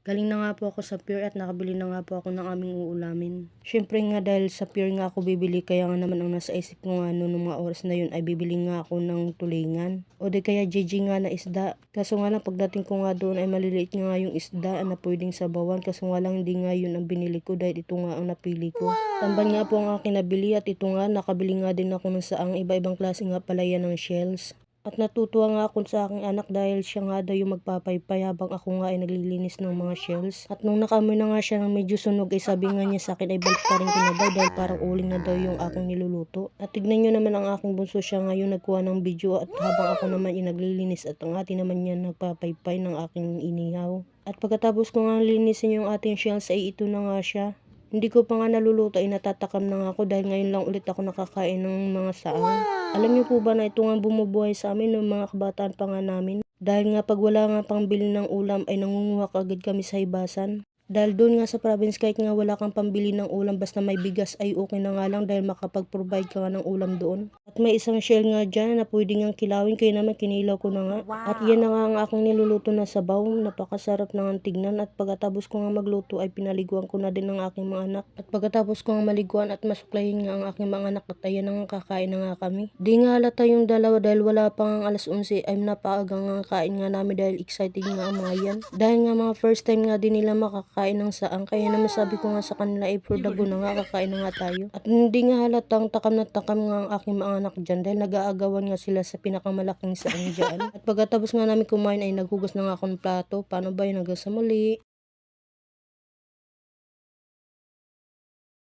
Galing na nga po ako sa Pier at nakabili na nga po ako ng aming uulamin. Syempre nga dahil sa Pier nga ako bibili, kaya nga naman ang nasa isip ko nga noong mga oras na yun ay bibili nga ako ng tulingan. O di kaya GG nga na isda. Kaso nga lang pagdating ko nga doon ay maliliit nga yung isda na pwedeng sabawan. Kaso nga lang hindi nga yun ang binili ko dahil ito nga ang napili ko. Tamban nga po ang aking nabili at ito nga nakabili nga din ako ng saang iba-ibang klase nga pala yan ng shells. At natutuwa nga ako sa aking anak dahil siya nga daw yung magpapaypay habang ako nga ay naglilinis ng mga shells. At nung nakamoy na nga siya ng medyo sunog ay sabi nga niya sa akin ay balik pa rin ko na daw dahil parang uling na daw yung aking niluluto. At tignan nyo naman ang aking bunso, siya nga yung nagkuha ng video at habang ako naman yung naglilinis at ang ate naman niya nagpapaypay ng aking inihaw. At pagkatapos ko nga linisin yung ating shells ay ito na nga siya. Hindi ko pa nga naluluto ay natatakam na nga ako dahil ngayon lang ulit ako nakakain ng mga saang. Alam niyo po ba na ito nga bumubuhay sa amin ng mga kabataan pa nga namin? Dahil nga pag wala nga pang bili ng ulam ay nangunguha agad kami sa hibasan. Dahil doon nga sa province kahit nga wala kang pambili ng ulam basta may bigas ay okay na nga lang dahil makapag-provide ka nga ng ulam doon. At may isang shell nga dyan na pwede nga kilawin, kaya naman kinilaw ko na nga. At yan na nga ang aking niluluto na sabaw, napakasarap na nga tignan. At pagkatapos ko nga magluto ay pinaliguan ko na din ng aking mga anak. At pagkatapos ko nga maliguan at masuklayin nga ang aking mga anak at ayan na nga kakain na nga kami. Di nga halata yung dalawa dahil wala pang alas 11 ay napaaga nga kain nga namin dahil excited nga ang mga yan. Dahil nga mga first time nga din nila makakain ng saang, kaya naman sabi ko nga sa kanila ay for the go na nga, kakain na nga tayo. At hindi nga halatang takam na takam nga ang aking mga anak dyan dahil nag-aagawan nga sila sa pinakamalaking saang dyan. At pagkatapos nga namin kumain ay naghugas na nga ako ng plato. Paano ba yun, hanggang sa muli.